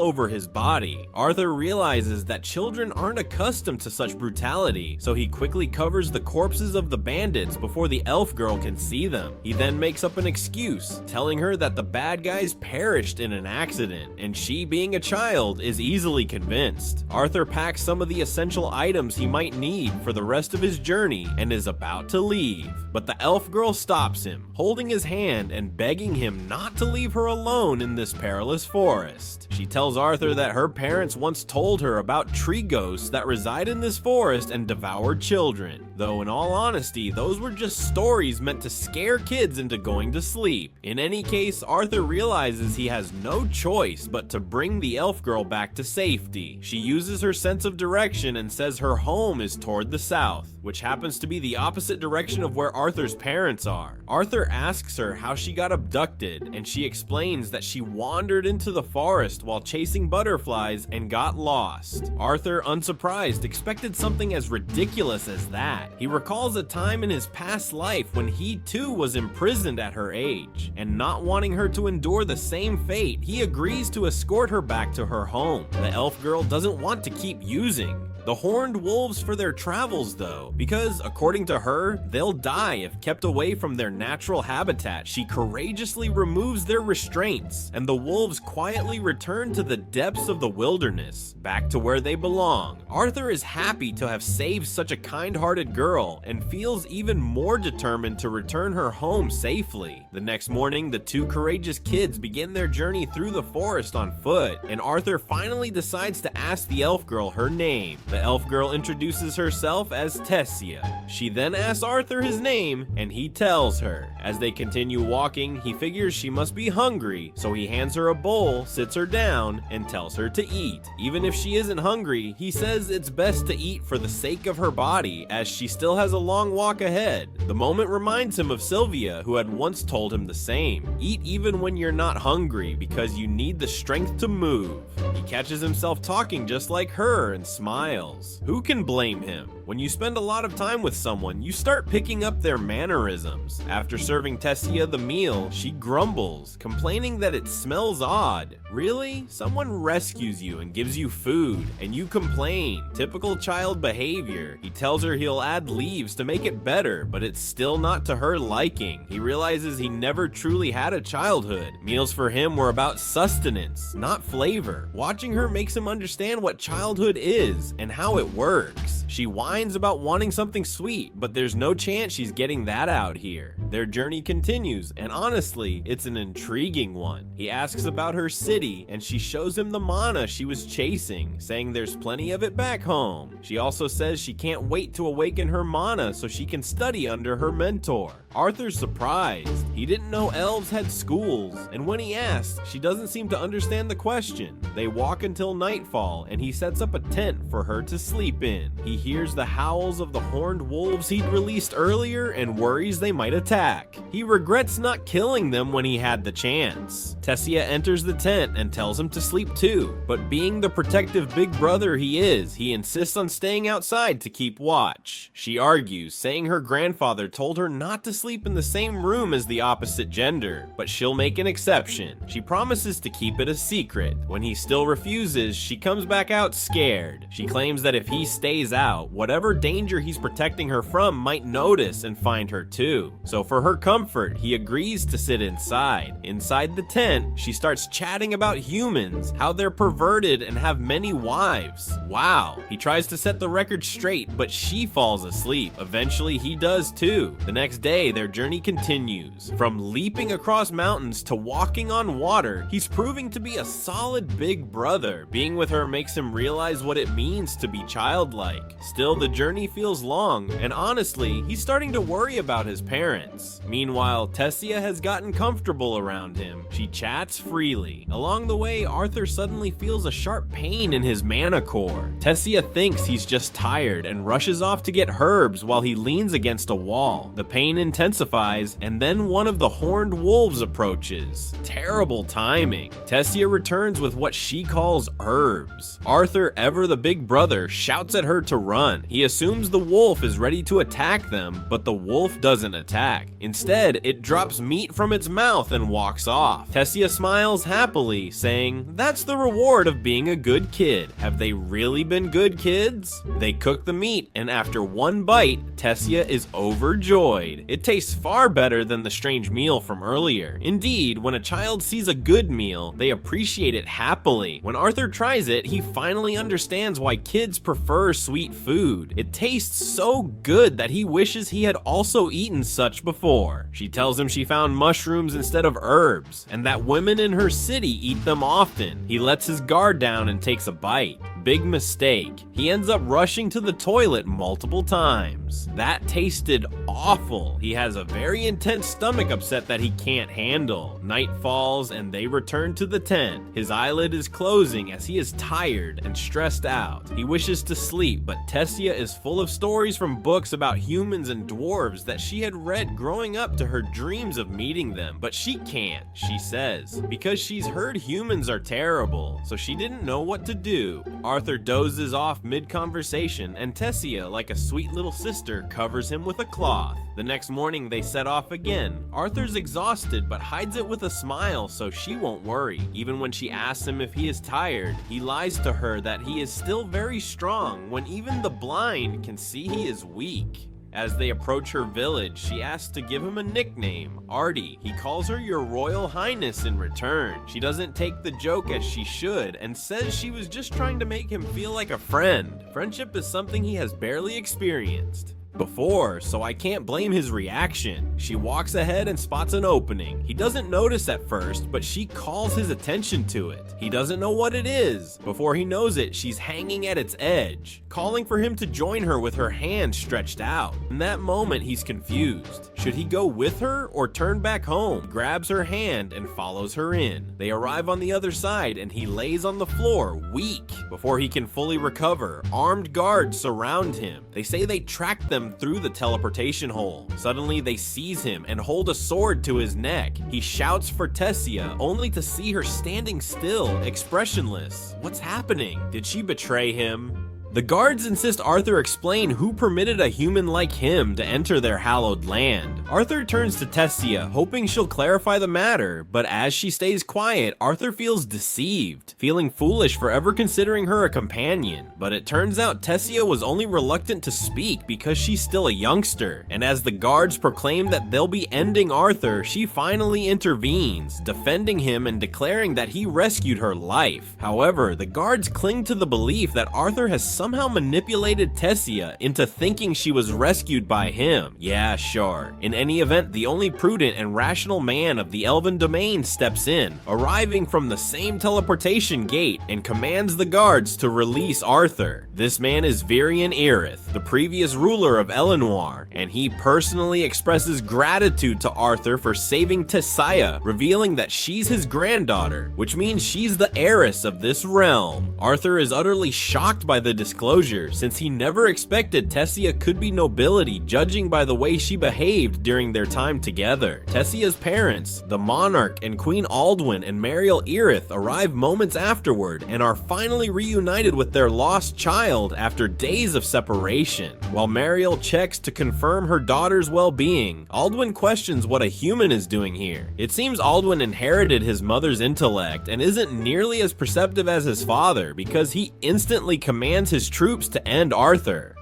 over his body. Arthur realizes that children aren't accustomed to such brutality, so he quickly covers the corpses of the bandits before the elf girl can see them. He then makes up an excuse, telling her that the bad guys perished in an accident, and she, being a child, is easily convinced. Arthur packs some of the essential items he might need for the rest of his journey and is about to leave. But the elf girl stops him, holding his hand and begging him not to leave her alone in this perilous forest. She tells Arthur that her parents once told her about tree ghosts that reside in this forest and devour children, though in all honesty, those were just stories meant to scare kids into going to sleep. In any case, Arthur realizes he has no choice but to bring the elf girl back to safety. She uses her sense of direction and says her home is toward the south, which happens to be the opposite direction of where Arthur's parents are. Arthur asks her how she got abducted, and she explains that she wandered into the forest while chasing butterflies and got lost. Arthur, unsurprised, expected something as ridiculous as that. He recalls a time in his past life when he too was imprisoned at her age, and not wanting her to endure the same fate, he agrees to escort her back to her home. The elf girl doesn't want to keep using the horned wolves for their travels though, because according to her, they'll die if kept away from their natural habitat. She courageously removes their restraints, and the wolves quietly return to the depths of the wilderness, back to where they belong. Arthur is happy to have saved such a kind-hearted girl, and feels even more determined to return her home safely. The next morning, the two courageous kids begin their journey through the forest on foot, and Arthur finally decides to ask the elf girl her name. The elf girl introduces herself as Tessia. She then asks Arthur his name, and he tells her. As they continue walking, he figures she must be hungry, so he hands her a bowl, sits her down, and tells her to eat. Even if she isn't hungry, he says it's best to eat for the sake of her body, as she still has a long walk ahead. The moment reminds him of Sylvia, who had once told him the same. Eat even when you're not hungry, because you need the strength to move. He catches himself talking just like her and smiles. Who can blame him? When you spend a lot of time with someone, you start picking up their mannerisms. After serving Tessia the meal, she grumbles, complaining that it smells odd. Really? Someone rescues you and gives you food, and you complain. Typical child behavior. He tells her he'll add leaves to make it better, but it's still not to her liking. He realizes he never truly had a childhood. Meals for him were about sustenance, not flavor. Watching her makes him understand what childhood is and how it works. She whines about wanting something sweet, but there's no chance she's getting that out here. Their journey continues, and honestly, it's an intriguing one. He asks about her city, and she shows him the mana she was chasing, saying there's plenty of it back home. She also says she can't wait to awaken her mana so she can study under her mentor. Arthur's surprised. He didn't know elves had schools, and when he asks, she doesn't seem to understand the question. They walk until nightfall, and he sets up a tent for her to sleep in. He hears the howls of the horned wolves he'd released earlier and worries they might attack. He regrets not killing them when he had the chance. Tessia enters the tent and tells him to sleep too, but being the protective big brother he is, he insists on staying outside to keep watch. She argues, saying her grandfather told her not to sleep in the same room as the opposite gender, but she'll make an exception. She promises to keep it a secret. When he still refuses, she comes back out scared. She claims that if he stays out, whatever danger he's protecting her from might notice and find her too. So for her comfort, he agrees to sit inside. Inside the tent, she starts chatting about humans, how they're perverted and have many wives. Wow. He tries to set the record straight, but she falls asleep. Eventually, he does too. The next day, their journey continues. From leaping across mountains to walking on water, he's proving to be a solid big brother. Being with her makes him realize what it means wants to be childlike. Still, the journey feels long, and honestly, he's starting to worry about his parents. Meanwhile, Tessia has gotten comfortable around him. She chats freely. Along the way, Arthur suddenly feels a sharp pain in his mana core. Tessia thinks he's just tired and rushes off to get herbs while he leans against a wall. The pain intensifies, and then one of the horned wolves approaches. Terrible timing. Tessia returns with what she calls herbs. Arthur, ever the big brother, shouts at her to run. He assumes the wolf is ready to attack them, but the wolf doesn't attack. Instead, it drops meat from its mouth and walks off. Tessia smiles happily, saying, "That's the reward of being a good kid." Have they really been good kids? They cook the meat, and after one bite, Tessia is overjoyed. It tastes far better than the strange meal from earlier. Indeed, when a child sees a good meal, they appreciate it happily. When Arthur tries it, he finally understands why kids prefer sweet food. It tastes so good that he wishes he had also eaten such before. She tells him she found mushrooms instead of herbs, and that women in her city eat them often. He lets his guard down and takes a bite. Big mistake. He ends up rushing to the toilet multiple times. That tasted awful. He has a very intense stomach upset that he can't handle. Night falls and they return to the tent. His eyelid is closing as he is tired and stressed out. He wishes to sleep, but Tessia is full of stories from books about humans and dwarves that she had read growing up to her dreams of meeting them. But she can't, she says, because she's heard humans are terrible, so she didn't know what to do. Arthur dozes off mid-conversation, and Tessia, like a sweet little sister, covers him with a cloth. The next morning they set off again. Arthur's exhausted but hides it with a smile so she won't worry. Even when she asks him if he is tired, he lies to her that he is still very strong when even the blind can see he is weak. As they approach her village, she asks to give him a nickname, Artie. He calls her Your Royal Highness in return. She doesn't take the joke as she should and says she was just trying to make him feel like a friend. Friendship is something he has barely experienced before, so I can't blame his reaction. She walks ahead and spots an opening. He doesn't notice at first, but she calls his attention to it. He doesn't know what it is. Before he knows it, she's hanging at its edge, calling for him to join her with her hand stretched out. In that moment, he's confused. Should he go with her or turn back home? He grabs her hand and follows her in. They arrive on the other side and he lays on the floor, weak. Before he can fully recover, armed guards surround him. They say they tracked them through the teleportation hole. Suddenly they seize him and hold a sword to his neck. He shouts for Tessia, only to see her standing still, expressionless. What's happening? Did she betray him? The guards insist Arthur explain who permitted a human like him to enter their hallowed land. Arthur turns to Tessia, hoping she'll clarify the matter, but as she stays quiet, Arthur feels deceived, feeling foolish for ever considering her a companion. But it turns out Tessia was only reluctant to speak because she's still a youngster, and as the guards proclaim that they'll be ending Arthur, she finally intervenes, defending him and declaring that he rescued her life. However, the guards cling to the belief that Arthur has somehow manipulated Tessia into thinking she was rescued by him. Yeah, sure. In any event, the only prudent and rational man of the Elven domain steps in, arriving from the same teleportation gate, and commands the guards to release Arthur. This man is Virian Irith, the previous ruler of Elenoir, and he personally expresses gratitude to Arthur for saving Tessia, revealing that she's his granddaughter, which means she's the heiress of this realm. Arthur is utterly shocked by the disclosure, since he never expected Tessia could be nobility, judging by the way she behaved during their time together. Tessia's parents, the monarch and Queen Aldwyn and Mariel Irith, arrive moments afterward and are finally reunited with their lost child after days of separation. While Mariel checks to confirm her daughter's well-being, Aldwyn questions what a human is doing here. It seems Aldwyn inherited his mother's intellect and isn't nearly as perceptive as his father, because he instantly commands his troops to end Arthur.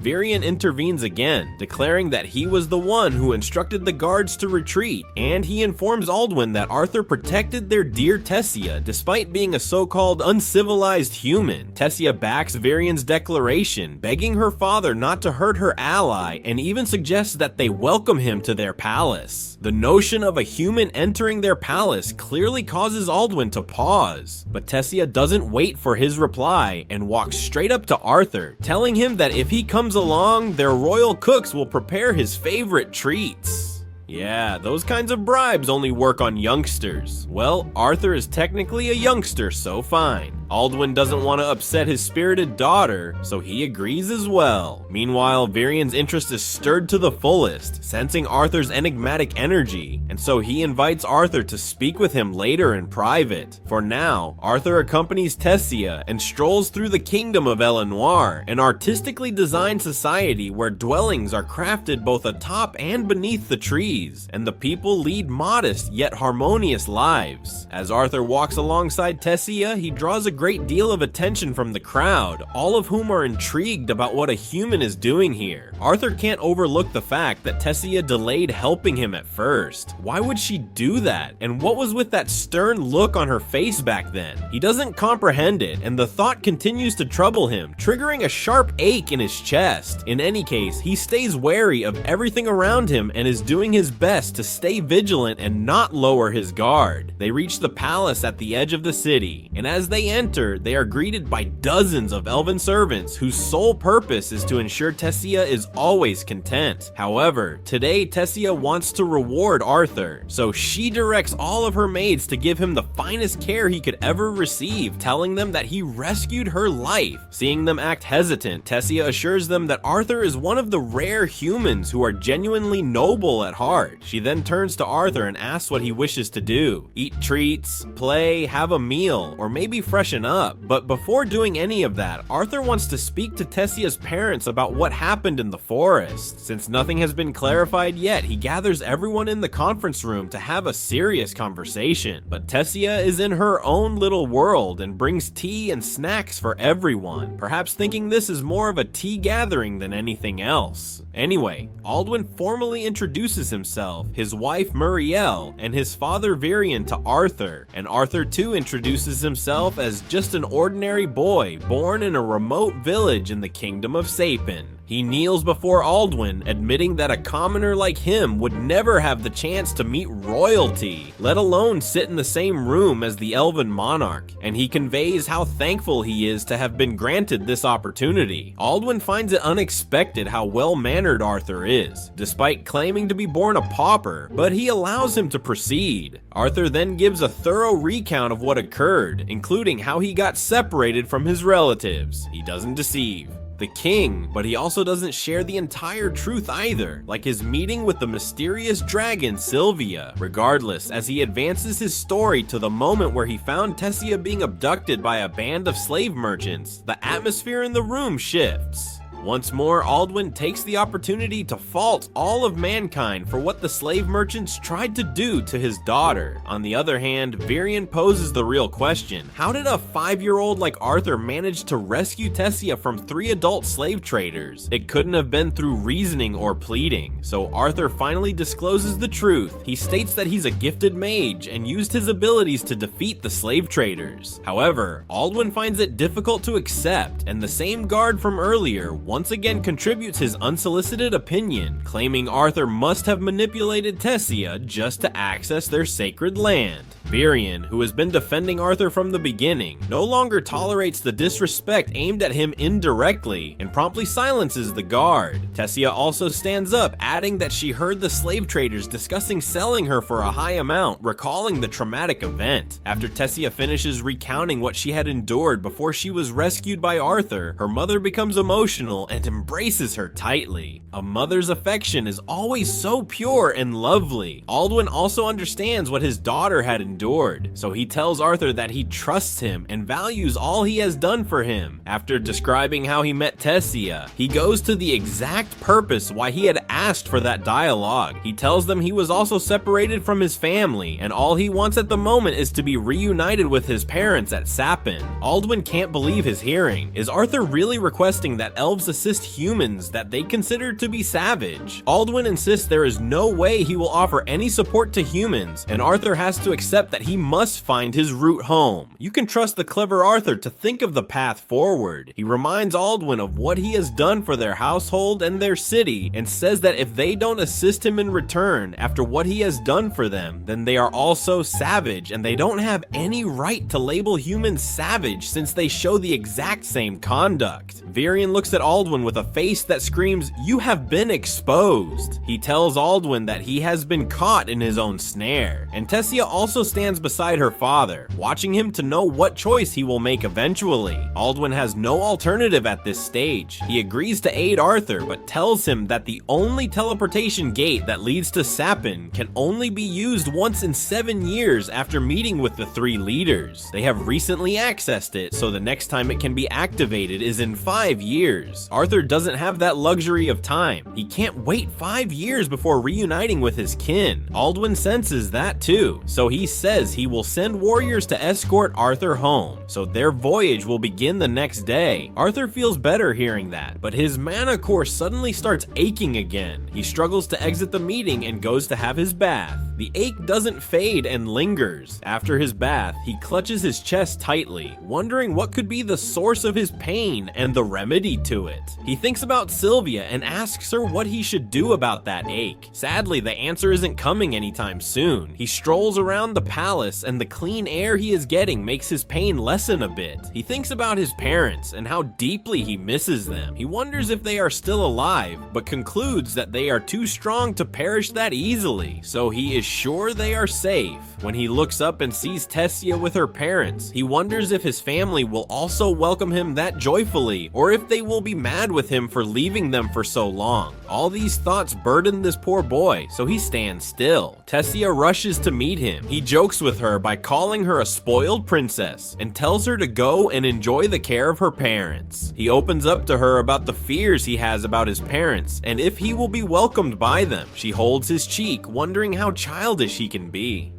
Varian intervenes again, declaring that he was the one who instructed the guards to retreat, and he informs Aldwin that Arthur protected their dear Tessia despite being a so-called uncivilized human. Tessia backs Varian's declaration, begging her father not to hurt her ally, and even suggests that they welcome him to their palace. The notion of a human entering their palace clearly causes Aldwin to pause, but Tessia doesn't wait for his reply and walks straight up to Arthur, telling him that if he comes along, their royal cooks will prepare his favorite treats. Yeah, those kinds of bribes only work on youngsters. Well, Arthur is technically a youngster, so fine. Aldwin doesn't want to upset his spirited daughter, so he agrees as well. Meanwhile, Varian's interest is stirred to the fullest, sensing Arthur's enigmatic energy, and so he invites Arthur to speak with him later in private. For now, Arthur accompanies Tessia and strolls through the kingdom of Eleanor, an artistically designed society where dwellings are crafted both atop and beneath the trees, and the people lead modest yet harmonious lives. As Arthur walks alongside Tessia, he draws a great deal of attention from the crowd, all of whom are intrigued about what a human is doing here. Arthur can't overlook the fact that Tessia delayed helping him at first. Why would she do that? And what was with that stern look on her face back then? He doesn't comprehend it, and the thought continues to trouble him, triggering a sharp ache in his chest. In any case, he stays wary of everything around him and is doing his best to stay vigilant and not lower his guard. They reach the palace at the edge of the city, and as they enter, they are greeted by dozens of elven servants whose sole purpose is to ensure Tessia is always content. However, today Tessia wants to reward Arthur, so she directs all of her maids to give him the finest care he could ever receive, telling them that he rescued her life. Seeing them act hesitant, Tessia assures them that Arthur is one of the rare humans who are genuinely noble at heart. She then turns to Arthur and asks what he wishes to do. Eat treats, play, have a meal, or maybe freshen up. But before doing any of that, Arthur wants to speak to Tessia's parents about what happened in the forest. Since nothing has been clarified yet, he gathers everyone in the conference room to have a serious conversation. But Tessia is in her own little world and brings tea and snacks for everyone, perhaps thinking this is more of a tea gathering than anything else. Anyway, Aldwin formally introduces himself, his wife Muriel, and his father Varian to Arthur, and Arthur too introduces himself as just an ordinary boy born in a remote village in the kingdom of Sapin. He kneels before Aldwin, admitting that a commoner like him would never have the chance to meet royalty, let alone sit in the same room as the elven monarch, and he conveys how thankful he is to have been granted this opportunity. Aldwin finds it unexpected how well-mannered Arthur is, despite claiming to be born a pauper, but he allows him to proceed. Arthur then gives a thorough recount of what occurred, including how he got separated from his relatives. He doesn't deceive the king, but he also doesn't share the entire truth either, like his meeting with the mysterious dragon Sylvia. Regardless, as he advances his story to the moment where he found Tessia being abducted by a band of slave merchants, the atmosphere in the room shifts. Once more, Aldwin takes the opportunity to fault all of mankind for what the slave merchants tried to do to his daughter. On the other hand, Varian poses the real question: how did a 5-year-old like Arthur manage to rescue Tessia from 3 adult slave traders? It couldn't have been through reasoning or pleading, so Arthur finally discloses the truth. He states that he's a gifted mage and used his abilities to defeat the slave traders. However, Aldwin finds it difficult to accept, and the same guard from earlier once again contributes his unsolicited opinion, claiming Arthur must have manipulated Tessia just to access their sacred land. Varian, who has been defending Arthur from the beginning, no longer tolerates the disrespect aimed at him indirectly and promptly silences the guard. Tessia also stands up, adding that she heard the slave traders discussing selling her for a high amount, recalling the traumatic event. After Tessia finishes recounting what she had endured before she was rescued by Arthur, her mother becomes emotional and embraces her tightly. A mother's affection is always so pure and lovely. Aldwin also understands what his daughter had endured endured. So he tells Arthur that he trusts him and values all he has done for him. After describing how he met Tessia, he goes to the exact purpose why he had asked for that dialogue. He tells them he was also separated from his family, and all he wants at the moment is to be reunited with his parents at Sapin. Alduin can't believe his hearing. Is Arthur really requesting that elves assist humans that they consider to be savage? Alduin insists there is no way he will offer any support to humans, and Arthur has to accept that he must find his route home. You can trust the clever Arthur to think of the path forward. He reminds Alduin of what he has done for their household and their city, and says that if they don't assist him in return after what he has done for them, then they are also savage, and they don't have any right to label humans savage since they show the exact same conduct. Varian looks at Alduin with a face that screams, "You have been exposed." He tells Alduin that he has been caught in his own snare, and Tessia also stands beside her father, watching him to know what choice he will make eventually. Alduin has no alternative at this stage. He agrees to aid Arthur, but tells him that the only teleportation gate that leads to Sapin can only be used once in 7 years after meeting with the 3 leaders. They have recently accessed it, so the next time it can be activated is in 5 years. Arthur doesn't have that luxury of time. He can't wait 5 years before reuniting with his kin. Alduin senses that too, so he says he will send warriors to escort Arthur home, so their voyage will begin the next day. Arthur feels better hearing that, but his mana core suddenly starts aching again. He struggles to exit the meeting and goes to have his bath. The ache doesn't fade and lingers. After his bath, he clutches his chest tightly, wondering what could be the source of his pain and the remedy to it. He thinks about Sylvia and asks her what he should do about that ache. Sadly, the answer isn't coming anytime soon. He strolls around the palace, and the clean air he is getting makes his pain lessen a bit. He thinks about his parents and how deeply he misses them. He wonders if they are still alive, but concludes that they are too strong to perish that easily, so he is sure they are safe. When he looks up and sees Tessia with her parents, he wonders if his family will also welcome him that joyfully, or if they will be mad with him for leaving them for so long. All these thoughts burden this poor boy, so he stands still. Tessia rushes to meet him. He jokes with her by calling her a spoiled princess, and tells her to go and enjoy the care of her parents. He opens up to her about the fears he has about his parents, and if he will be welcomed by them. She holds his cheek, wondering how childish he can be.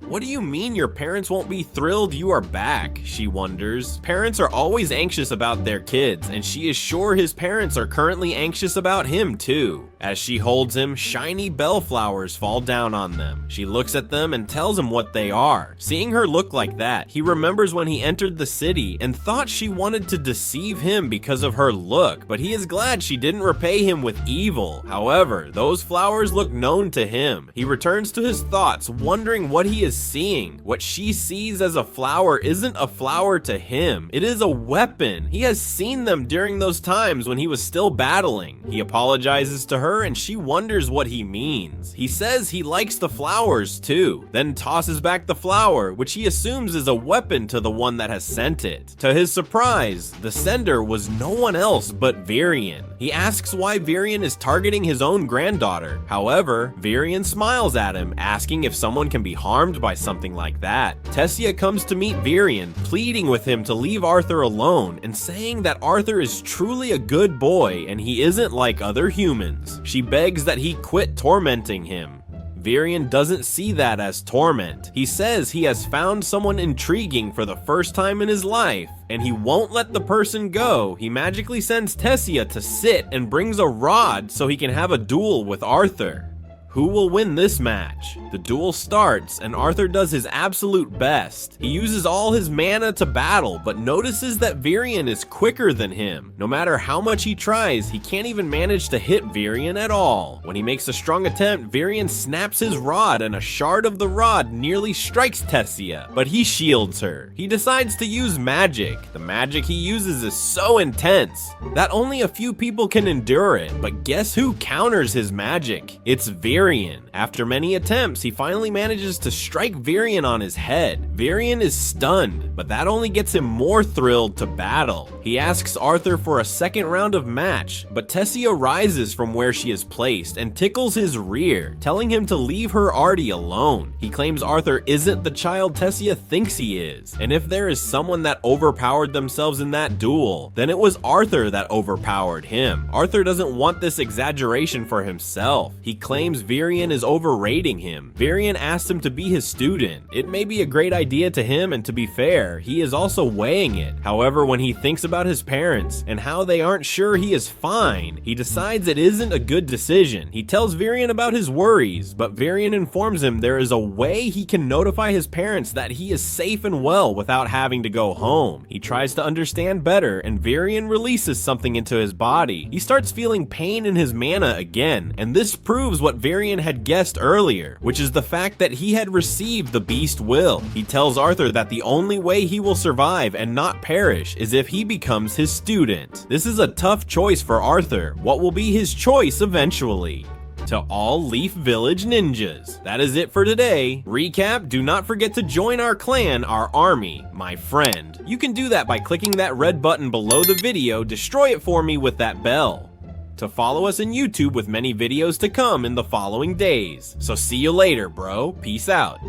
"What do you mean your parents won't be thrilled you are back?" she wonders. Parents are always anxious about their kids, and she is sure his parents are currently anxious about him too. As she holds him, shiny bellflowers fall down on them. She looks at them and tells him what they are. Seeing her look like that, he remembers when he entered the city and thought she wanted to deceive him because of her look, but he is glad she didn't repay him with evil. However, those flowers look known to him. He returns to his thoughts, wondering what he is seeing. What she sees as a flower isn't a flower to him. It is a weapon. He has seen them during those times when he was still battling. He apologizes to her, and she wonders what he means. He says he likes the flowers too, then tosses back the flower, which he assumes is a weapon to the one that has sent it. To his surprise, the sender was no one else but Varian. He asks why Varian is targeting his own granddaughter. However, Varian smiles at him, asking if someone can be harmed by something like that. Tessia comes to meet Varian, pleading with him to leave Arthur alone, and saying that Arthur is truly a good boy and he isn't like other humans. She begs that he quit tormenting him. Varian doesn't see that as torment. He says he has found someone intriguing for the first time in his life, and he won't let the person go. He magically sends Tessia to sit and brings a rod so he can have a duel with Arthur. Who will win this match? The duel starts, and Arthur does his absolute best. He uses all his mana to battle, but notices that Varian is quicker than him. No matter how much he tries, he can't even manage to hit Varian at all. When he makes a strong attempt, Varian snaps his rod, and a shard of the rod nearly strikes Tessia, but he shields her. He decides to use magic. The magic he uses is so intense that only a few people can endure it, but guess who counters his magic? It's Varian. Varian. After many attempts, he finally manages to strike Varian on his head. Varian is stunned, but that only gets him more thrilled to battle. He asks Arthur for a second round of match, but Tessia rises from where she is placed and tickles his rear, telling him to leave her Artie alone. He claims Arthur isn't the child Tessia thinks he is, and if there is someone that overpowered themselves in that duel, then it was Arthur that overpowered him. Arthur doesn't want this exaggeration for himself. He claims Varian is overrating him. Varian asked him to be his student. It may be a great idea to him, and to be fair, he is also weighing it. However, when he thinks about his parents and how they aren't sure he is fine, he decides it isn't a good decision. He tells Varian about his worries, but Varian informs him there is a way he can notify his parents that he is safe and well without having to go home. He tries to understand better, and Varian releases something into his body. He starts feeling pain in his mana again, and this proves what Varian had guessed earlier, which is the fact that he had received the Beast Will. He tells Arthur that the only way he will survive and not perish is if he becomes his student. This is a tough choice for Arthur. What will be his choice eventually? To all Leaf Village ninjas, that is it for today. Recap: do not forget to join our clan, our army, my friend. You can do that by clicking that red button below the video. Destroy it for me with that bell. To follow us on YouTube with many videos to come in the following days. So see you later, bro. Peace out.